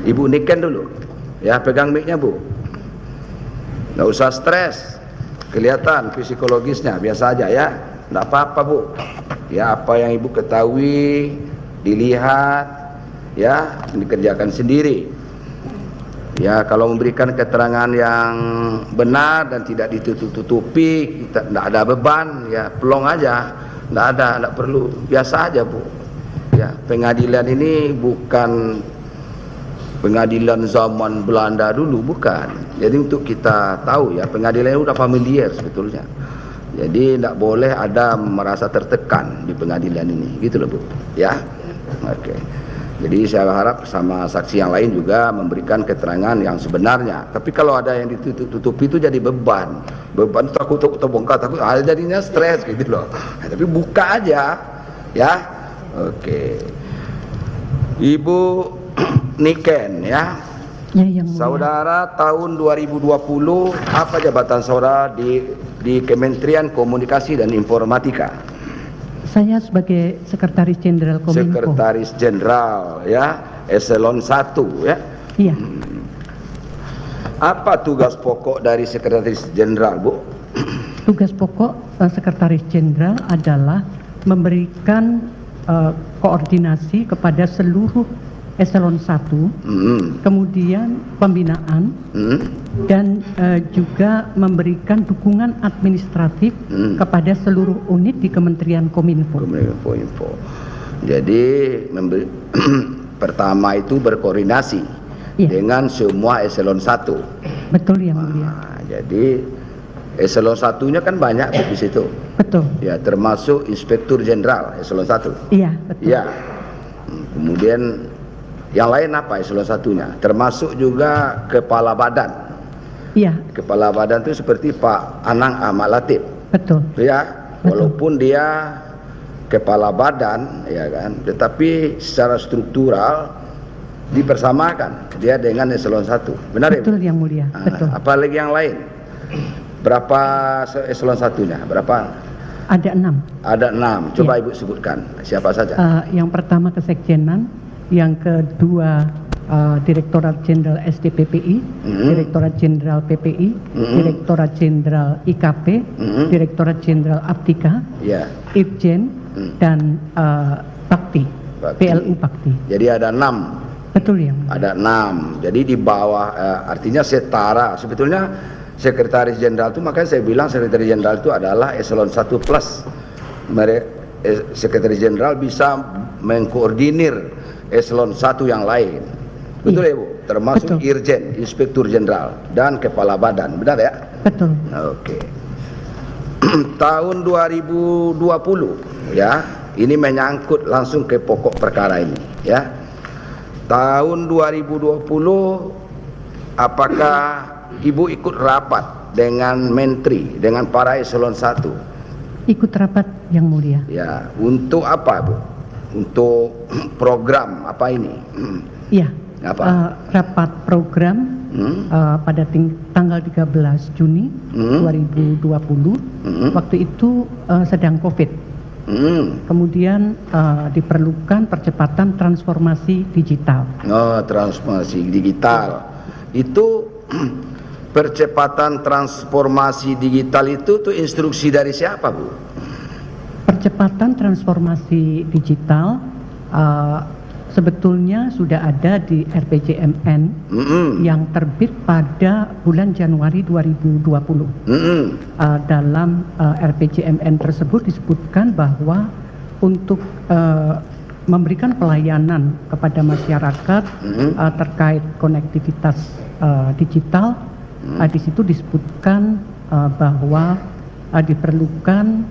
Ibu niken dulu. Ya, pegang mic-nya, Bu. Nggak usah stres. Kelihatan psikologisnya, biasa aja ya. Nggak apa-apa, Bu. Ya, apa yang Ibu ketahui, dilihat, ya, dikerjakan sendiri. Ya, kalau memberikan keterangan yang benar dan tidak ditutup-tutupi, tidak ada beban, ya pelong aja. Tidak perlu, biasa aja, Bu. Ya, pengadilan ini bukan pengadilan zaman Belanda dulu, bukan. Jadi untuk kita tahu ya, pengadilan ini udah familiar sebetulnya. Jadi tidak boleh ada merasa tertekan di pengadilan ini, gitu loh, Bu. Ya, oke. Jadi saya harap sama saksi yang lain juga memberikan keterangan yang sebenarnya. Tapi kalau ada yang ditutup-tutupi itu jadi beban. Beban takut terbongkar, takut jadinya stres gitu loh. Tapi buka aja, ya. Oke. Ibu Niken ya. Ya, yang saudara tahun 2020 apa jabatan saudara di Kementerian Komunikasi dan Informatika? Saya sebagai Sekretaris Jenderal Kominfo. Sekretaris Jenderal ya, eselon 1 ya. Iya. Apa tugas pokok dari Sekretaris Jenderal, Bu? Tugas pokok Sekretaris Jenderal adalah memberikan koordinasi kepada seluruh eselon 1, kemudian pembinaan, dan juga memberikan dukungan administratif kepada seluruh unit di Kementerian Kominfo. Jadi pertama itu berkoordinasi dengan semua eselon 1. Betul, Yang Mulia. Jadi eselon 1-nya kan banyak di situ. Betul. Ya, termasuk Inspektur Jenderal eselon 1. Iya, betul. Ya. Kemudian yang lain apa eselon 1-nya? Termasuk juga Kepala Badan. Iya. Kepala Badan itu seperti Pak Anang Ahmad Latif. Betul. Ya, betul. Walaupun dia Kepala Badan, ya kan, tetapi secara struktural dipersamakan dia dengan eselon 1. Benar, betul, ya? Yang Mulia. Betul. Apalagi yang lain? Berapa eselon 1-nya? Berapa? Ada 6. Ada 6. Coba Ibu sebutkan siapa saja. Yang pertama Kesekjenan, yang kedua Direktorat Jenderal SDPPI, Direktorat Jenderal PPI, Direktorat Jenderal IKP, Direktorat Jenderal Aptika, Irjen, dan Bakti, PLU Bakti. Jadi ada 6. Betul, ya. Ada 6. Jadi di bawah artinya setara. Sebetulnya Sekretaris Jenderal itu, makanya saya bilang Sekretaris Jenderal itu adalah eselon 1 plus. Sekretaris Jenderal bisa mengkoordinir eselon 1 yang lain. Betul, ya, Bu? Termasuk betul. Irjen, Inspektur Jenderal, dan Kepala Badan. Benar, ya? Betul. Oke. Tahun 2020 ya, ini menyangkut langsung ke pokok perkara ini ya. Tahun 2020 apakah Ibu ikut rapat dengan menteri, dengan para eselon 1? Ikut rapat, Yang Mulia. Ya, untuk apa, Bu? Untuk program apa ini? Iya. Rapat program pada tanggal 13 Juni 2020. Waktu itu sedang COVID. Kemudian diperlukan percepatan transformasi digital. Transformasi digital. Itu percepatan transformasi digital itu tuh instruksi dari siapa, Bu? Percepatan transformasi digital sebetulnya sudah ada di RPJMN yang terbit pada bulan Januari 2020. Dalam RPJMN tersebut disebutkan bahwa untuk memberikan pelayanan kepada masyarakat terkait konektivitas digital, di situ disebutkan bahwa diperlukan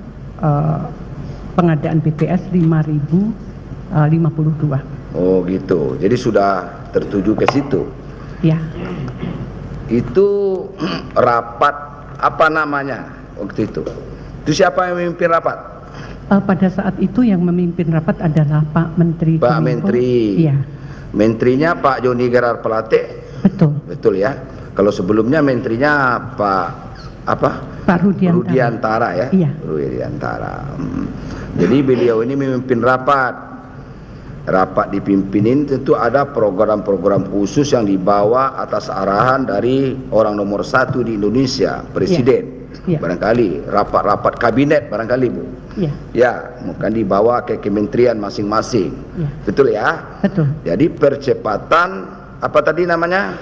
pengadaan BTS 5.052. Oh gitu, jadi sudah tertuju ke situ. Ya. Itu rapat apa namanya waktu itu? Itu siapa yang memimpin rapat? Pada saat itu yang memimpin rapat adalah Pak Menteri. Pak Menteri. Iya. Menterinya Pak Joni Gerar Pelate. Betul. Betul ya. Kalau sebelumnya menterinya Pak apa? Pak Rudiantara ya. Iya. Rudiantara. Jadi beliau ini memimpin rapat. rapat dipimpin ini tentu ada program-program khusus yang dibawa atas arahan dari orang nomor 1 di Indonesia, Presiden. Barangkali rapat-rapat kabinet barangkali Bu. Ya, mungkin dibawa ke kementerian masing-masing. Betul ya? Betul. Jadi percepatan apa tadi namanya?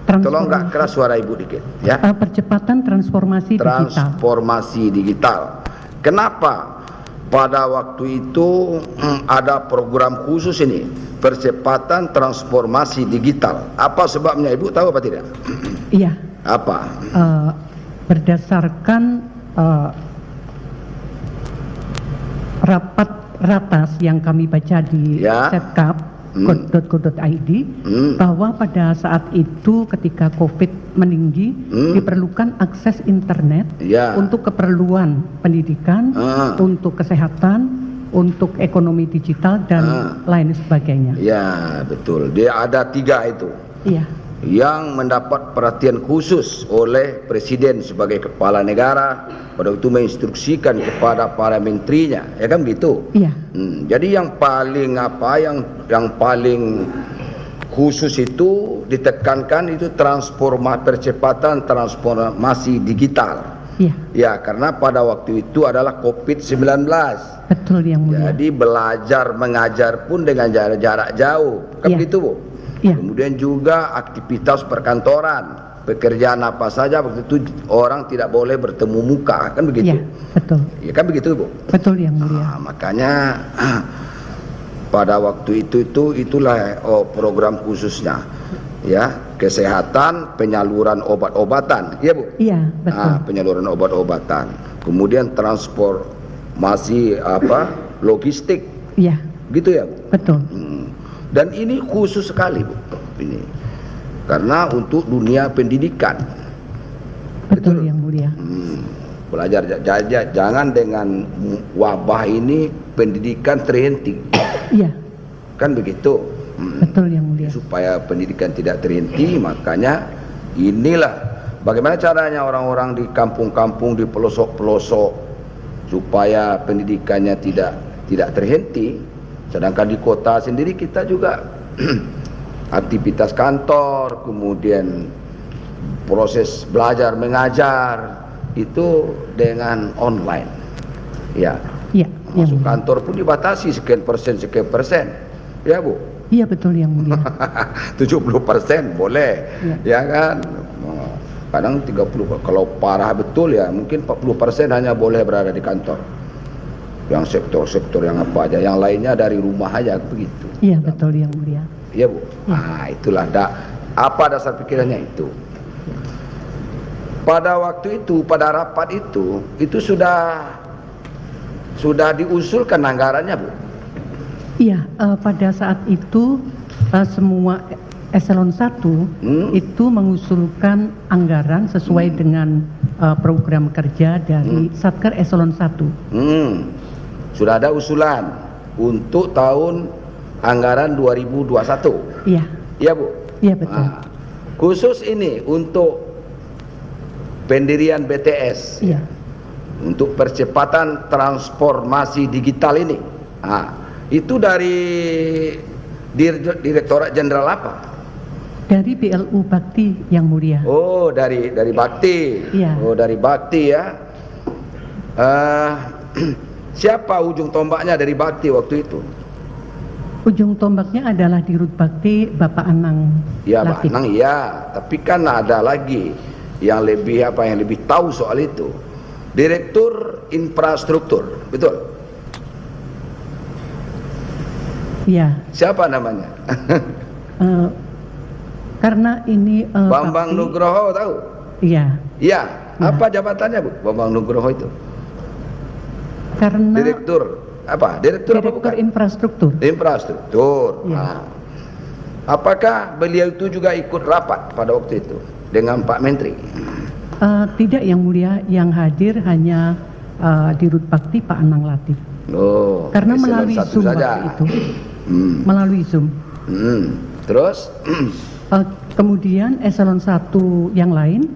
Tolong nggak keras suara Ibu dikit ya. Percepatan transformasi digital. Transformasi digital. Kenapa? Pada waktu itu ada program khusus ini, percepatan transformasi digital. Apa sebabnya Ibu tahu apa tidak? Iya. Apa? Berdasarkan rapat ratas yang kami baca di setkap.go.id bahwa pada saat itu ketika COVID meninggi diperlukan akses internet untuk keperluan pendidikan, untuk kesehatan, untuk ekonomi digital dan lain sebagainya. Ya, betul. Dia ada 3 itu. Iya. Yang mendapat perhatian khusus oleh Presiden sebagai kepala negara pada waktu menginstruksikan kepada para menterinya, ya kan gitu. Iya. Jadi yang paling paling khusus itu ditekankan itu percepatan transformasi digital. Iya. Ya, karena pada waktu itu adalah COVID-19. Betul yang mulia. Jadi belajar mengajar pun dengan jarak jauh, kan begitu Bu? Ya. Kemudian juga aktivitas perkantoran, pekerjaan apa saja waktu itu orang tidak boleh bertemu muka, kan begitu? Ya, betul. Ya kan begitu Bu? Betul yang mulia. Makanya pada waktu itulah program khususnya, ya, kesehatan, penyaluran obat-obatan, iya Bu? Iya, betul. Penyaluran obat-obatan, kemudian transformasi logistik, iya, gitu ya Bu? Betul. Dan ini khusus sekali Bu, ini karena untuk dunia pendidikan. Betul yang mulia. Belajar jangan dengan wabah ini pendidikan terhenti. Iya. Kan begitu. Betul yang mulia. Supaya pendidikan tidak terhenti, makanya inilah bagaimana caranya orang-orang di kampung-kampung, di pelosok-pelosok supaya pendidikannya tidak terhenti. Sedangkan di kota sendiri kita juga aktivitas kantor, kemudian proses belajar mengajar itu dengan online. Ya. Iya. Masuk kantor pun dibatasi sekian persen. Ya Bu? Iya betul yang mulia. 70% boleh. Ya kan? Kadang 30%. Kalau parah betul ya mungkin 40% hanya boleh berada di kantor. Yang sektor-sektor yang apa aja, yang lainnya dari rumah aja begitu. Iya betul yang mulia. Iya Bu. Itulah apa dasar pikirannya itu. Pada waktu itu, pada rapat itu sudah diusulkan anggarannya Bu. Iya, pada saat itu semua eselon 1 itu mengusulkan anggaran sesuai dengan program kerja dari Satker eselon 1. Sudah ada usulan untuk tahun anggaran 2021. Iya. Iya Bu? Iya betul. Khusus ini untuk pendirian BTS. Iya. Untuk percepatan transformasi digital ini. Itu dari Direktorat Jenderal apa? Dari BLU Bakti yang mulia. Oh, dari Bakti. Iya. Oh, dari Bakti ya. Siapa ujung tombaknya dari Bakti waktu itu? Ujung tombaknya adalah Dirut Bakti Bapak Anang. Ya, Pak Anang ya, tapi kan ada lagi yang lebih tahu soal itu. Direktur Infrastruktur, betul? Iya. Siapa namanya? Karena ini Bambang Nugroho tahu? Iya. Iya. Apa jabatannya Bu? Bambang Nugroho itu? Karena Direktur apa? Direktur apa bukan? Infrastruktur. Infrastruktur. Ya. Apakah beliau itu juga ikut rapat pada waktu itu dengan Pak Menteri? Tidak yang mulia, yang hadir hanya Dirut Bakti Pak Anang Latif. Oh. Karena melalui Zoom saja. Waktu itu. Melalui Zoom. Terus? Kemudian eselon 1 yang lain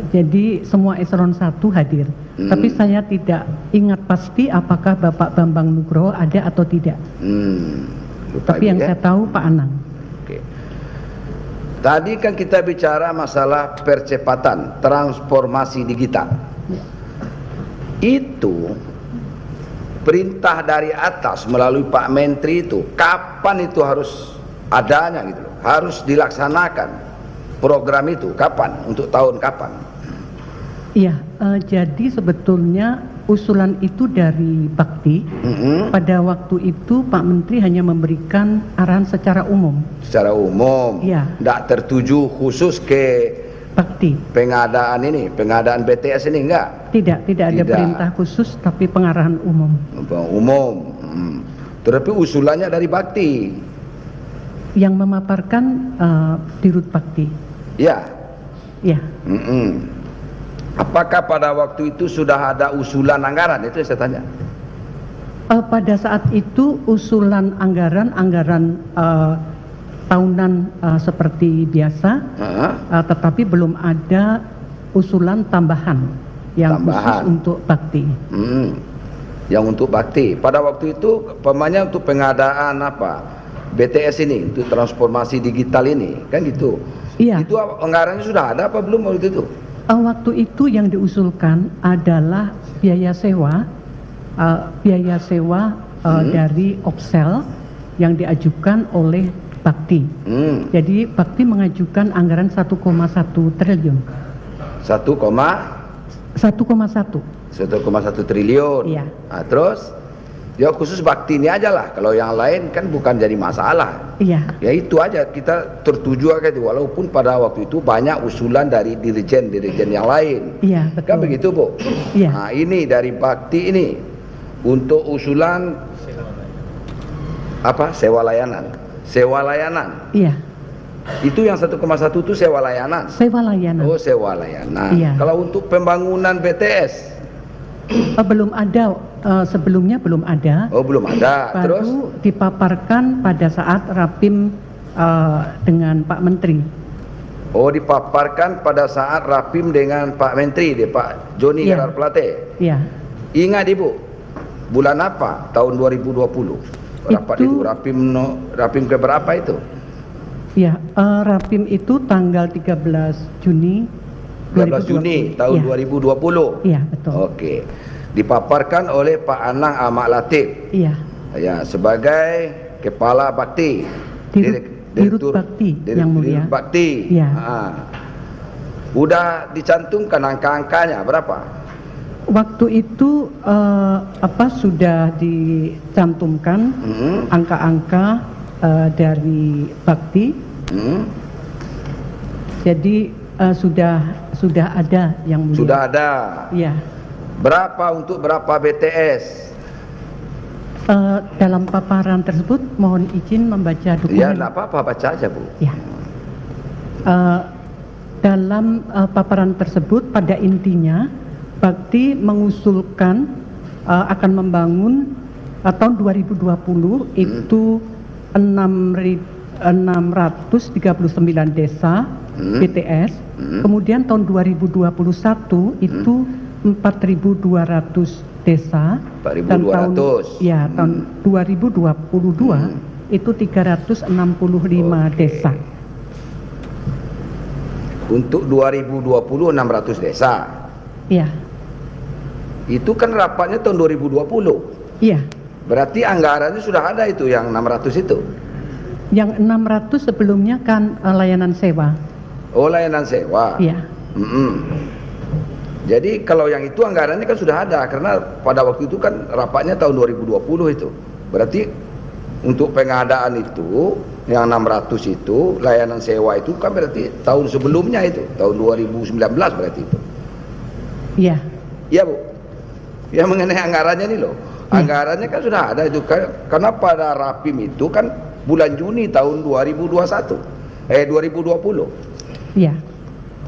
Jadi semua eselon 1 hadir. Tapi saya tidak ingat pasti apakah Bapak Bambang Nugroho ada atau tidak. Tapi yang saya tahu Pak Anang. Oke. Tadi kan kita bicara masalah percepatan transformasi digital. Itu perintah dari atas melalui Pak Menteri itu, kapan itu harus adanya gitu loh, harus dilaksanakan program itu, kapan, untuk tahun kapan? Iya, jadi sebetulnya usulan itu dari Bakti. Pada waktu itu Pak Menteri hanya memberikan arahan secara umum. Secara umum, iya. Tidak tertuju khusus ke Bakti. Pengadaan ini, pengadaan BTS ini enggak? Tidak ada perintah khusus, tapi pengarahan umum. Umum. Tetapi usulannya dari Bakti. Yang memaparkan Dirut Bakti. Ya. Ya. Apakah pada waktu itu sudah ada usulan anggaran? Itu saya tanya. Pada saat itu usulan anggaran tahunan seperti biasa, tetapi belum ada usulan tambahan yang khusus untuk Bakti. Yang untuk Bakti. Pada waktu itu pemanya untuk pengadaan apa? BTS ini, untuk transformasi digital ini, kan gitu. Iya. Itu anggarannya sudah ada apa belum waktu itu? Waktu itu yang diusulkan adalah biaya sewa dari Opsel yang diajukan oleh Bakti. Jadi Bakti mengajukan anggaran 1,1 triliun. 1,1 triliun. Iya. Nah, terus ya khusus Bakti ini aja lah. Kalau yang lain kan bukan jadi masalah. Iya. Ya itu aja, kita tertuju aja itu. Walaupun pada waktu itu banyak usulan dari dirijen-dirijen yang lain. Iya, betul. Kan begitu, Bu? Iya. Nah, ini dari Bakti ini untuk usulan apa? Sewa layanan. Iya. Itu yang 1,1 itu sewa layanan. Sewa layanan. Oh, sewa layanan. Iya. Kalau untuk pembangunan BTS belum ada, sebelumnya belum ada. Oh, belum ada. Baru Terus dipaparkan pada saat Rapim dengan Pak Menteri. Oh, dipaparkan pada saat Rapim dengan Pak Menteri, Pak Joni Gerard Plate. Iya. Ingat Ibu, bulan apa? Tahun 2020. Rapat itu Rapim ke berapa itu? Ya, Rapim itu tanggal 13 Juni 13 Juni tahun 2020. Iya, betul. Oke. Dipaparkan oleh Pak Anang Ahmad Latif. Iya. Ya, sebagai Kepala Bakti. Dirut Bakti yang mulia. Dirut Bakti. Iya. Udah dicantumkan angka-angkanya berapa? Waktu itu sudah dicantumkan angka-angka dari Bakti. Jadi sudah ada yang mulia. Sudah ada. Iya. Berapa untuk berapa BTS? Dalam paparan tersebut mohon izin membaca dokumen. Ya, enggak apa-apa, baca aja, Bu. Ya. Dalam paparan tersebut pada intinya Bakti mengusulkan akan membangun tahun 2020 itu 639 desa BTS. Kemudian tahun 2021 itu 4.200 desa. 4.200. Dan tahun 2022 itu 365 desa. Untuk 2020 600 desa. Iya. Itu kan rapatnya tahun 2020. Iya. Berarti anggarannya sudah ada itu yang 600 itu. Yang 600 sebelumnya kan layanan sewa. Oh, layanan sewa. Iya. Jadi kalau yang itu anggarannya kan sudah ada, karena pada waktu itu kan rapatnya tahun 2020 itu. Berarti untuk pengadaan itu yang 600 itu layanan sewa itu kan berarti tahun sebelumnya itu, tahun 2019 berarti itu. Iya. Iya, Bu. Ya, mengenai anggarannya nih loh. Anggarannya kan sudah ada itu kan, karena pada Rapim itu kan bulan Juni tahun 2020. Iya.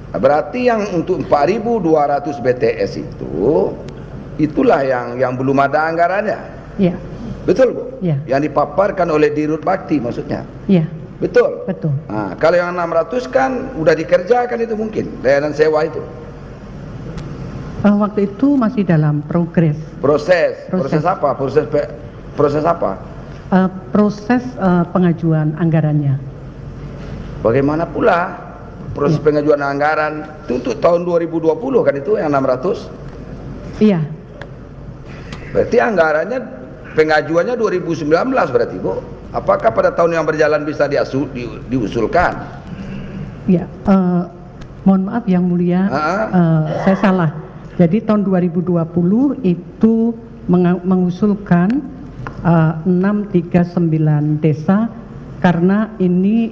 Berarti yang untuk 4.200 BTS itu itulah yang belum ada anggarannya. Iya. Betul, Bu? Iya. Yang dipaparkan oleh Dirut Bakti maksudnya. Iya. Betul. Betul. Nah, kalau yang 600 kan udah dikerjakan itu mungkin layanan sewa itu. Waktu itu masih dalam progres. Proses apa? Proses apa? Proses pengajuan anggarannya. Bagaimana pula proses pengajuan anggaran itu untuk tahun 2020 kan itu yang 600? Iya. Berarti anggarannya pengajuannya 2019 berarti, Bu. Apakah pada tahun yang berjalan bisa diusulkan? Ya, mohon maaf Yang Mulia, saya salah. Jadi tahun 2020 itu mengusulkan 639 desa karena ini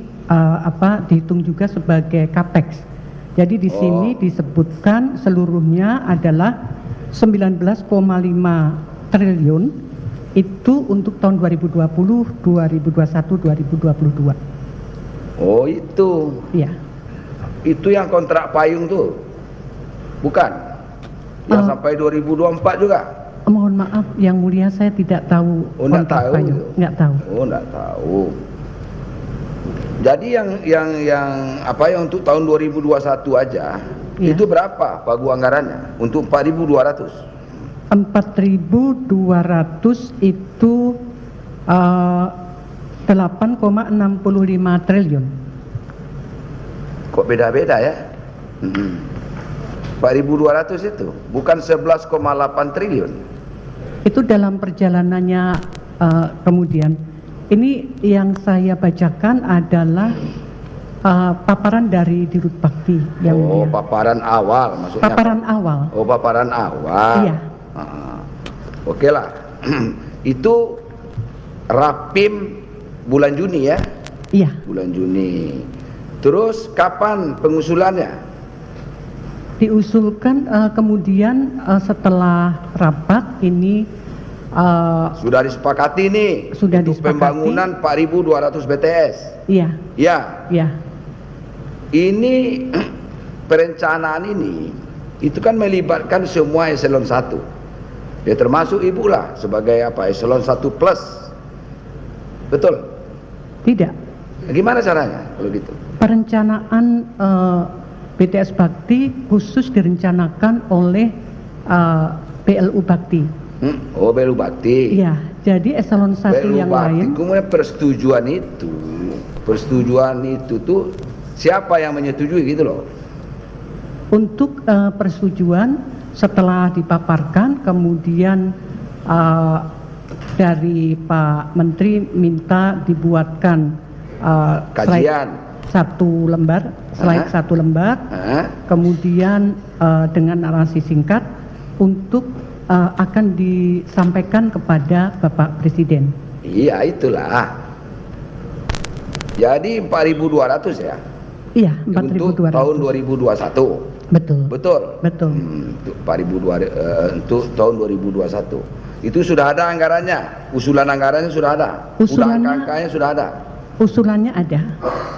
dihitung juga sebagai capex. Jadi di sini disebutkan seluruhnya adalah 19,5 triliun itu untuk tahun 2020, 2021, 2022. Oh itu. Iya. Itu yang kontrak payung tuh, bukan? Yang sampai 2024 juga? Mohon maaf Yang Mulia, saya tidak tahu. Oh, enggak tahu. Enggak tahu. Oh, enggak tahu. Jadi yang untuk tahun 2021 aja itu berapa pagu anggarannya untuk 4.200? 4.200 itu 8,65 triliun. Kok beda-beda ya? 4.200 itu bukan 11,8 triliun. Itu dalam perjalanannya. Kemudian ini yang saya bacakan adalah paparan dari Dirut Bakti. Paparan awal maksudnya. Paparan awal. Oh, paparan awal. Iya. Oke lah. Itu Rapim bulan Juni ya? Iya. Bulan Juni. Terus kapan pengusulannya? Diusulkan kemudian setelah rapat ini sudah disepakati nih. Sudah untuk disepakati. Pembangunan 4.200 BTS. Iya. Ya. Iya. Ini perencanaan ini itu kan melibatkan semua eselon 1. Ya termasuk Ibu lah sebagai eselon 1 plus. Betul? Tidak. Gimana caranya kalau gitu? Perencanaan BTS Bakti khusus direncanakan oleh BLU Bakti. Oh, BLU Bakti. Iya, jadi eselon 1 BLU yang Bakti, lain. Kemudian persetujuan itu tuh siapa yang menyetujui gitu loh? Untuk persetujuan setelah dipaparkan, kemudian dari Pak Menteri minta dibuatkan kajian. Satu lembar, slide satu lembar, kemudian dengan narasi singkat untuk akan disampaikan kepada Bapak Presiden. Iya itulah. Jadi 4.200 ya? Iya, 4.200. Untuk tahun 2021. Betul. Betul. Betul. Untuk 4.200 untuk tahun 2021. Itu sudah ada anggarannya, usulan anggarannya sudah ada. Angka-angkanya sudah ada. Usulannya ada.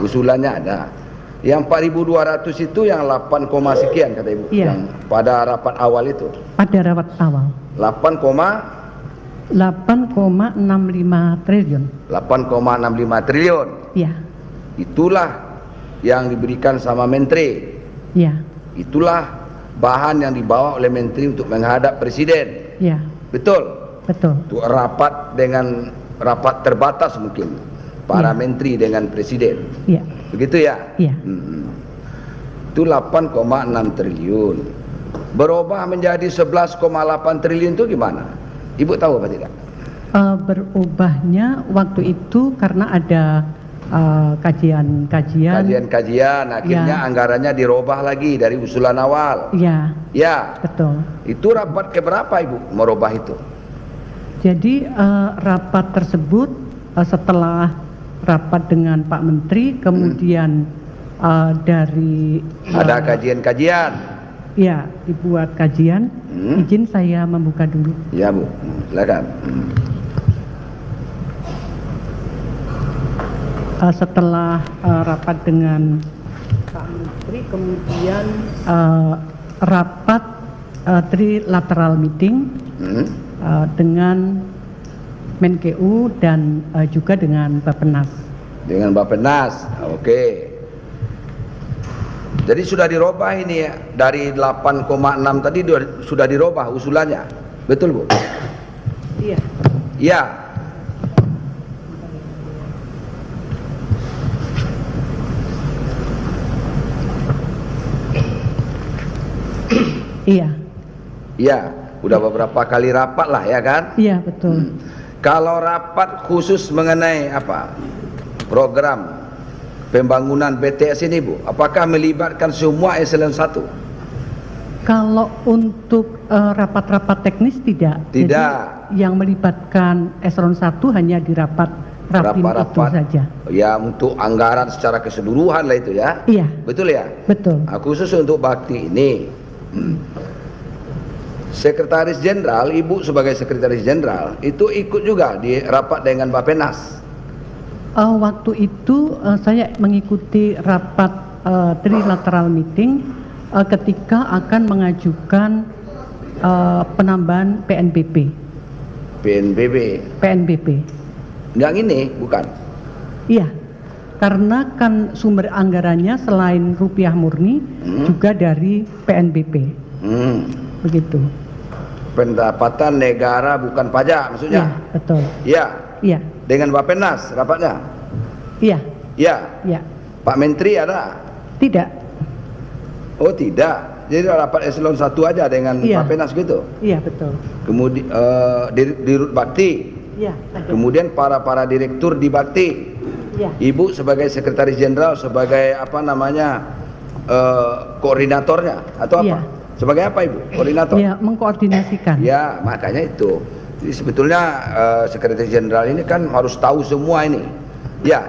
Usulannya ada. Yang 4.200 itu yang 8, sekian kata Ibu. Iya. Yang pada rapat awal itu. Pada rapat awal. 8,65 triliun. 8,65 triliun. Iya. Itulah yang diberikan sama Menteri. Iya. Itulah bahan yang dibawa oleh Menteri untuk menghadap Presiden. Iya. Betul. Betul. Untuk rapat terbatas mungkin. Para menteri dengan presiden. Iya. Begitu ya? Iya. Itu 8,6 triliun. Berubah menjadi 11,8 triliun itu gimana? Ibu tahu apa tidak? Berubahnya waktu itu karena ada kajian-kajian. Akhirnya anggarannya dirubah lagi dari usulan awal. Iya. Ya. Betul. Itu rapat keberapa Ibu merubah itu? Jadi rapat tersebut setelah rapat dengan Pak Menteri, kemudian dari ada kajian-kajian. Ya, dibuat kajian. Izin saya membuka dulu. Ya Bu, silakan. Setelah rapat dengan Pak Menteri, kemudian rapat trilateral meeting dengan Menkeu dan juga dengan Bappenas. Dengan Bappenas. Oke. Jadi sudah dirubah ini ya, dari 8,6 tadi sudah dirubah usulannya. Betul, Bu? Iya. Iya. Iya. Iya, udah beberapa kali rapat lah ya kan? Iya, betul. Kalau rapat khusus mengenai apa? Program pembangunan BTS ini, Bu, apakah melibatkan semua eselon 1? Kalau untuk rapat-rapat teknis tidak. Tidak. Jadi yang melibatkan eselon 1 hanya di rapat Rapim itu saja. Ya, untuk anggaran secara keseluruhan lah itu ya. Iya. Betul ya? Betul. Nah, khusus untuk bakti ini. Sekretaris Jenderal, Ibu sebagai Sekretaris Jenderal itu ikut juga di rapat dengan Bappenas. Waktu itu saya mengikuti rapat trilateral meeting ketika akan mengajukan penambahan PNBP. PNBP. Yang ini bukan? Iya, karena kan sumber anggarannya selain rupiah murni juga dari PNBP. Begitu. Pendapatan negara bukan pajak maksudnya? Iya, betul. Iya. Iya. Dengan Bappenas rapatnya? Iya. Iya. Iya. Pak Menteri ada? Tidak. Oh, tidak. Jadi rapat eselon 1 aja dengan Bappenas gitu? Iya, betul. Kemudian di Rut Bakti? Iya. Kemudian para direktur di Bakti? Iya. Ibu sebagai Sekretaris Jenderal, sebagai apa namanya koordinatornya atau apa? Iya. Sebagai apa, Ibu? Koordinator? Iya, mengkoordinasikan. Ya, makanya itu. Jadi sebetulnya Sekretaris Jenderal ini kan harus tahu semua ini. Ya.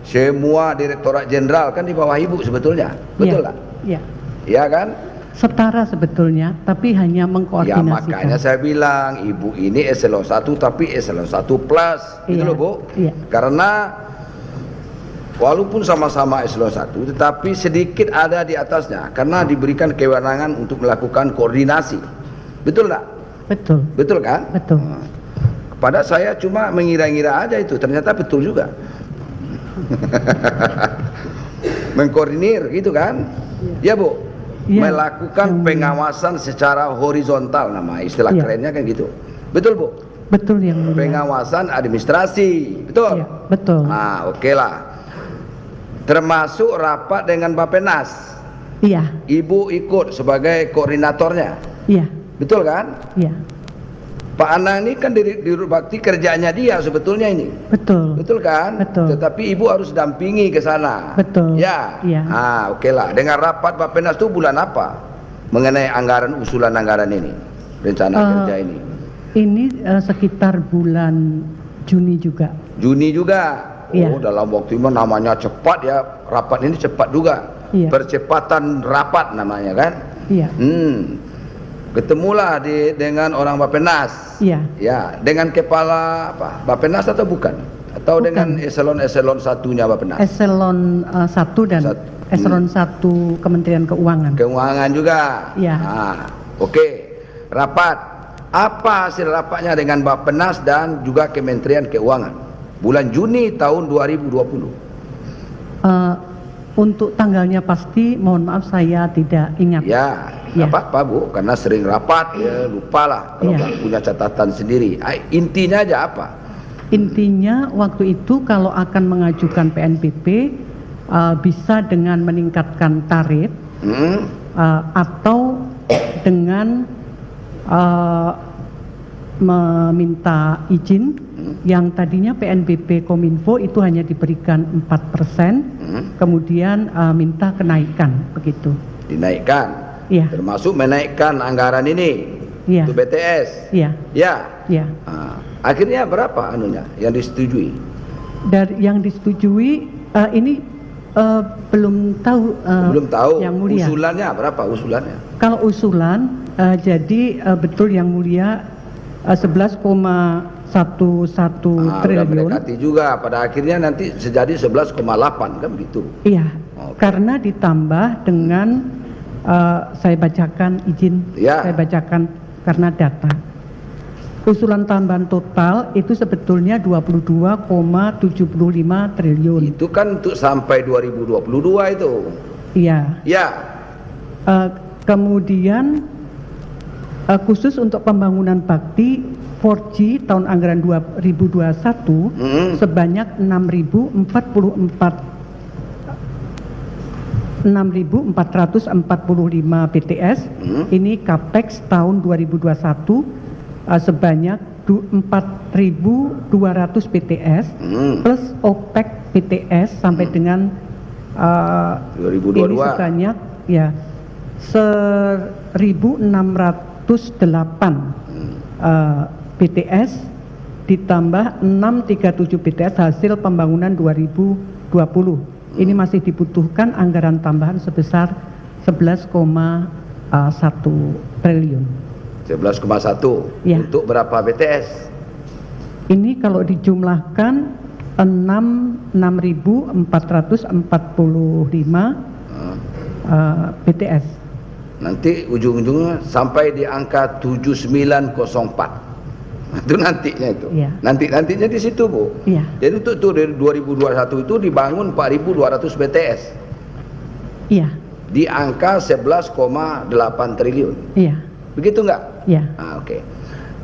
Semua Direktorat Jenderal kan di bawah Ibu sebetulnya. Betul nggak? Iya. Iya kan? Setara sebetulnya, tapi hanya mengkoordinasikan. Ya, makanya saya bilang Ibu ini eselon 1 tapi eselon 1 plus. Gitu loh, Bu. Iya. Karena walaupun sama-sama eselon 1 tetapi sedikit ada di atasnya karena diberikan kewenangan untuk melakukan koordinasi. Betul nggak? Betul. Betul kan? Betul. Nah, kepada saya cuma mengira-ngira aja itu, ternyata betul juga. Mengkoordinir gitu kan? Ya, Bu. Ya. Melakukan pengawasan secara horizontal, nama istilah kerennya kan gitu. Betul, Bu? Betul yang mulia. Pengawasan administrasi. Betul? Ya, betul. Nah, oke lah. Termasuk rapat dengan Bappenas. Iya. Ibu ikut sebagai koordinatornya. Iya. Betul kan? Iya. Pak Anang ini kan di Rut Bakti kerjanya dia sebetulnya ini. Betul. Betul kan? Betul. Tetapi Ibu harus dampingi ke sana. Betul. Ya. Iya. Oke lah. Dengan rapat Bappenas itu bulan apa? Mengenai usulan anggaran ini, rencana kerja ini. Ini sekitar bulan Juni juga. Juni juga. Iya. Oh, dalam waktu ini namanya cepat ya. Rapat ini cepat juga. Iya. Percepatan rapat namanya kan? Iya. Ketemulah dengan orang Bappenas. Iya. Ya, dengan kepala apa? Bappenas atau bukan? Atau bukan. Dengan eselon satunya Bappenas? Eselon 1 dan eselon 1 Kementerian Keuangan. Keuangan juga. Iya. Oke. Rapat. Apa hasil rapatnya dengan Bappenas dan juga Kementerian Keuangan? Bulan Juni tahun 2020. Untuk tanggalnya pasti, mohon maaf saya tidak ingat. Ya, apa-apa, Bu, karena sering rapat ya lupalah kalau nggak punya catatan sendiri. Intinya aja apa? Intinya waktu itu kalau akan mengajukan PNBP bisa dengan meningkatkan tarif atau dengan meminta izin yang tadinya PNBP Kominfo itu hanya diberikan 4%, kemudian minta kenaikan begitu. Dinaikkan. Iya. Termasuk menaikkan anggaran ini untuk BTS. Iya. Ya. Iya. Akhirnya berapa anunya yang disetujui? Dari yang disetujui ini belum tahu. Belum tahu. Yang mulia. Usulannya berapa usulannya? Kalau usulan jadi betul yang mulia 11,11 triliun. Mendekati juga pada akhirnya nanti sejadi 11,8 kan begitu. Iya. Karena ditambah dengan saya bacakan izin. Saya bacakan karena data. Usulan tambahan total itu sebetulnya 22,75 triliun. Itu kan untuk sampai 2022 itu. Iya. Ya. Kemudian khusus untuk pembangunan bakti 4G tahun anggaran 2021 sebanyak 6.445 BTS. Ini capex tahun 2021 sebanyak 4.200 BTS plus OPEX BTS sampai dengan 2022 ini sebanyak ya 1.608 BTS ditambah 637 BTS hasil pembangunan 2020. Ini masih dibutuhkan anggaran tambahan sebesar 11,1 triliun. 11,1 ya. Untuk berapa BTS? Ini kalau dijumlahkan 6.445 BTS. Nanti ujung-ujungnya sampai di angka 7904. Itu nantinya itu. Ya. Nantinya di situ, Bu. Ya. Jadi itu dari 2021 itu dibangun 4.200 BTS. Iya. Di angka 11,8 triliun. Iya. Begitu enggak? Iya. Oke.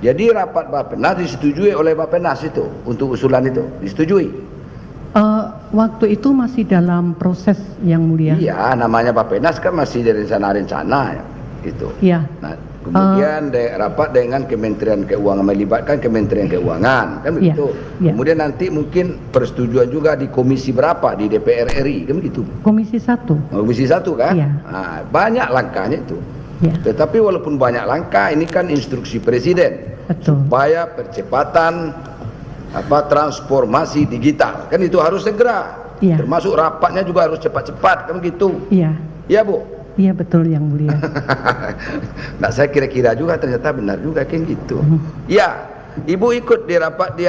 Jadi rapat Bappenas disetujui oleh Bappenas itu untuk usulan itu, disetujui. Waktu itu masih dalam proses yang mulia. Iya, namanya Bappenas kan masih dari rencana-rencana ya, itu. Iya. Nah, kemudian rapat dengan Kementerian Keuangan, melibatkan Kementerian Keuangan, kan begitu. Ya. Kemudian nanti mungkin persetujuan juga di komisi berapa di DPR RI, kan begitu. Komisi 1. Komisi 1 kan? Ya. Nah, banyak langkahnya itu. Ya. Tetapi walaupun banyak langkah, ini kan instruksi Presiden. Betul. Supaya percepatan transformasi digital, kan itu harus segera. Ya. Termasuk rapatnya juga harus cepat-cepat, kan gitu. Iya. Iya, Bu. Iya, betul yang mulia. Nah, saya kira-kira juga ternyata benar juga kan gitu. Ya, Ibu ikut di rapat di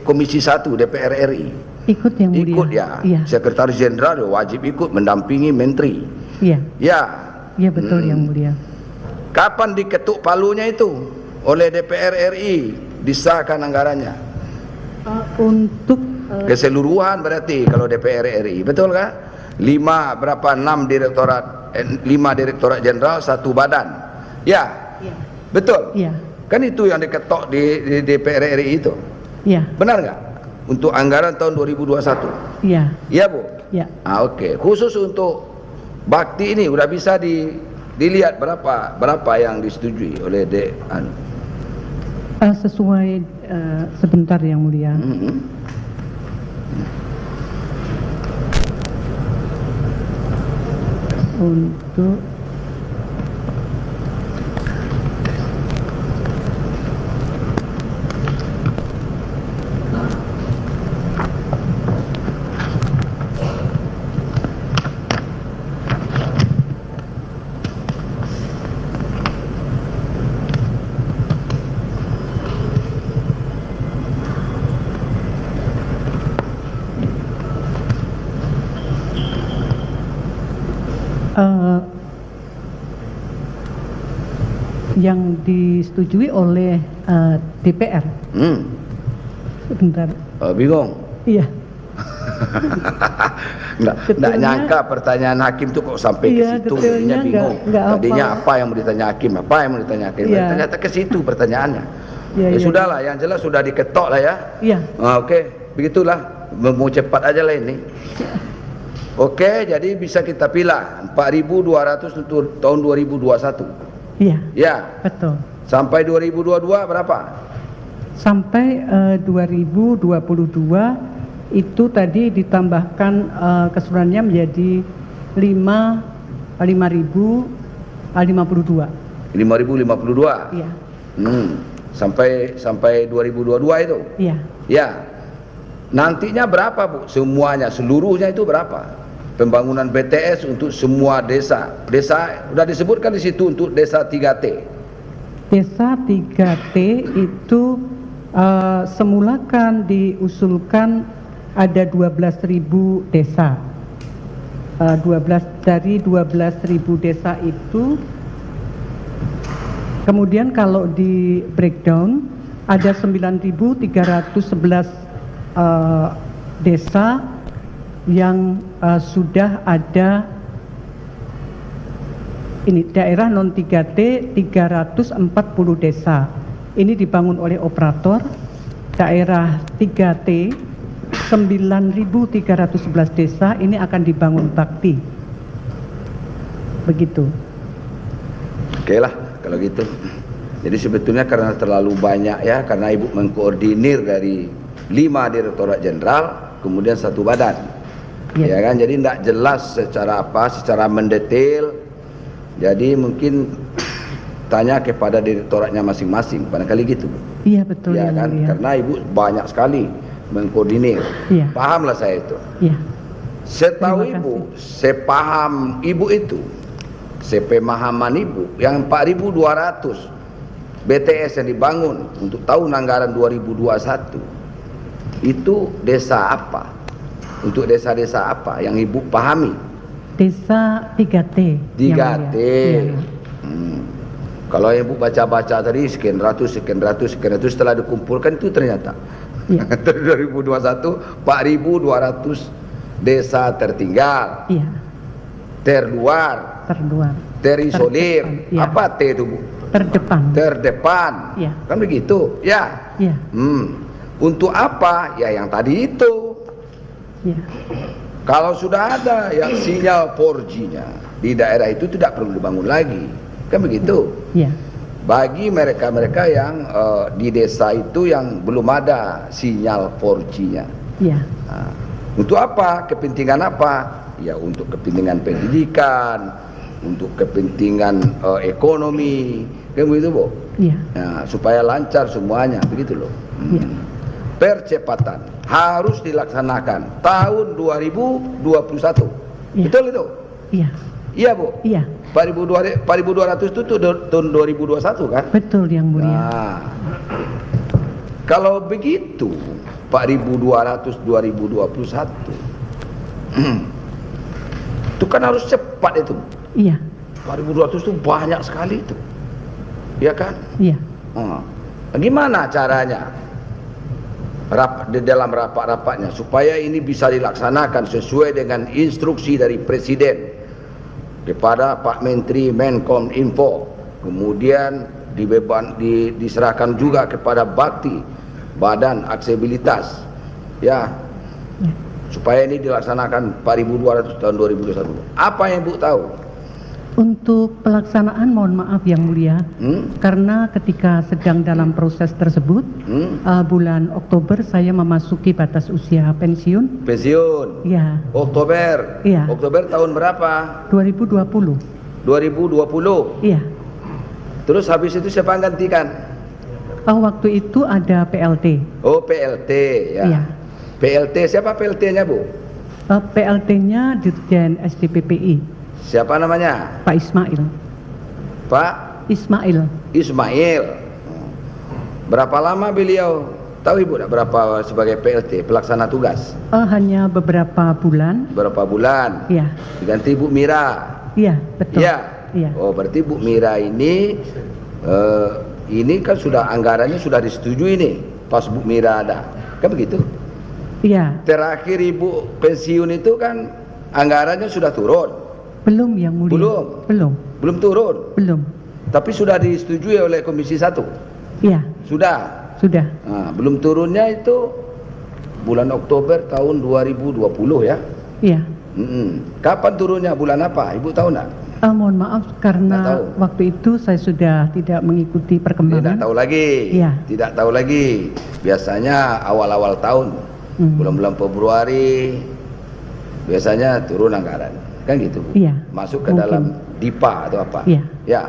Komisi 1 DPR RI. Ikut yang mulia. Ikut ya. Iya. Sekretaris Jenderal wajib ikut mendampingi menteri. Iya. Ya. Iya, betul yang mulia. Kapan diketuk palunya itu oleh DPR RI disahkan anggarannya? Untuk keseluruhan berarti kalau DPR RI, betul kan? 5 direktorat jenderal, 1 badan. Ya. Iya. Betul. Iya. Kan itu yang diketok di DPR RI itu. Iya. Benar nggak? Untuk anggaran tahun 2021. Iya. Iya, Bu. Iya. Oke. Khusus untuk bakti ini udah bisa dilihat berapa yang disetujui oleh sesuai sebentar yang mulia. Untuk yang disetujui oleh DPR. Sebentar. Bingung? Iya. Nggak nyangka pertanyaan hakim tuh kok sampai ke situ. Jadinya bingung. Tadinya apa yang mau ditanya hakim, apa yang mau ditanya hakim. Ternyata ke situ pertanyaannya. Ya sudahlah, yang jelas sudah diketok lah ya. Iya. Oke, begitulah. Mau cepat aja lah ini. Oke, jadi bisa kita pilih 4.200 untuk tahun 2021. Iya. Ya. Betul. Sampai 2022 berapa? Sampai 2022 itu tadi ditambahkan keseluruhannya menjadi 5.052. 5.052. Iya. Sampai 2022 itu. Iya. Ya. Nantinya berapa, Bu? Semuanya, seluruhnya itu berapa? Pembangunan BTS untuk semua desa. Desa sudah disebutkan di situ untuk desa 3T. Desa 3T itu semula kan diusulkan ada 12.000 desa. Dari 12.000 desa itu Kemudian kalau di breakdown ada 9.311 desa yang sudah ada ini daerah non 3T 340 desa. Ini dibangun oleh operator. Daerah 3T 9.311 desa ini akan dibangun bakti. Begitu. Oke lah kalau gitu. Jadi sebetulnya karena terlalu banyak ya, karena Ibu mengkoordinir dari 5 direktorat jenderal kemudian 1 badan. Ya kan, jadi tidak jelas secara secara mendetail. Jadi mungkin tanya kepada direktoratnya masing-masing, barangkali gitu. Iya betul ya kan, karena Ibu banyak sekali mengkoordinir. Pahamlah saya itu. Setahu Ibu, sepaham Ibu itu, sepemahaman Ibu, yang 4.200 BTS yang dibangun untuk tahun anggaran 2021 itu desa apa? Untuk desa-desa apa yang Ibu pahami? Desa 3T. 3T. Kalau Ibu baca-baca tadi sekian ratus setelah dikumpulkan itu ternyata 2021 4.200 desa tertinggal, terluar, terisolir. Apa T itu Bu? Terdepan. Kan begitu ya. Untuk apa? Ya yang tadi itu. Kalau sudah ada yang sinyal 4G-nya di daerah itu tidak perlu dibangun lagi, kan begitu? Bagi mereka-mereka yang di desa itu yang belum ada sinyal 4G-nya. Nah, untuk apa? Kepentingan apa? Ya untuk kepentingan pendidikan, untuk kepentingan ekonomi, kan begitu Bu? Nah, supaya lancar semuanya, begitu loh. Percepatan harus dilaksanakan tahun 2021. Betul itu? Iya Bu? 4.200 itu tahun 2021 kan? Betul Yang Mulia. Nah, kalau begitu 4.200 2021 itu kan harus cepat itu. 4.200 itu banyak sekali itu. Iya kan? Gimana caranya? Di dalam rapat-rapatnya supaya ini bisa dilaksanakan sesuai dengan instruksi dari Presiden kepada Pak Menteri Menkom Info, kemudian diserahkan juga kepada Bakti Badan Aksesibilitas supaya ini dilaksanakan 4.200 tahun 2021. Apa yang Ibu tahu? Untuk pelaksanaan mohon maaf Yang Mulia, karena ketika sedang dalam proses tersebut, bulan Oktober saya memasuki batas usia pensiun. Oktober. Oktober tahun berapa? 2020. Terus habis itu siapa yang gantikan? Waktu itu ada PLT. PLT ya. PLT siapa PLT-nya Bu? PLT-nya Dirjen SDPPI. Siapa namanya? Pak Ismail. Pak Ismail. Berapa lama beliau? Tahu Ibu berapa sebagai PLT pelaksana tugas? Hanya beberapa bulan. Diganti Bu Mira. Betul. Oh berarti Bu Mira ini kan sudah anggarannya sudah disetujui nih pas Bu Mira ada, kan begitu? Terakhir Ibu pensiun itu kan anggarannya sudah turun. Belum Yang Mulia. Belum turun. Tapi sudah disetujui oleh Komisi 1. Sudah. Nah, belum turunnya itu bulan Oktober tahun 2020 ya. Kapan turunnya? Bulan apa? Ibu tahu nggak? Mohon maaf karena waktu itu saya sudah tidak mengikuti perkembangan. Tidak tahu lagi. Biasanya awal-awal tahun, bulan-bulan Februari biasanya turun anggaran. Kan gitu Bu? Masuk ke dalam DIPA atau apa? Ya,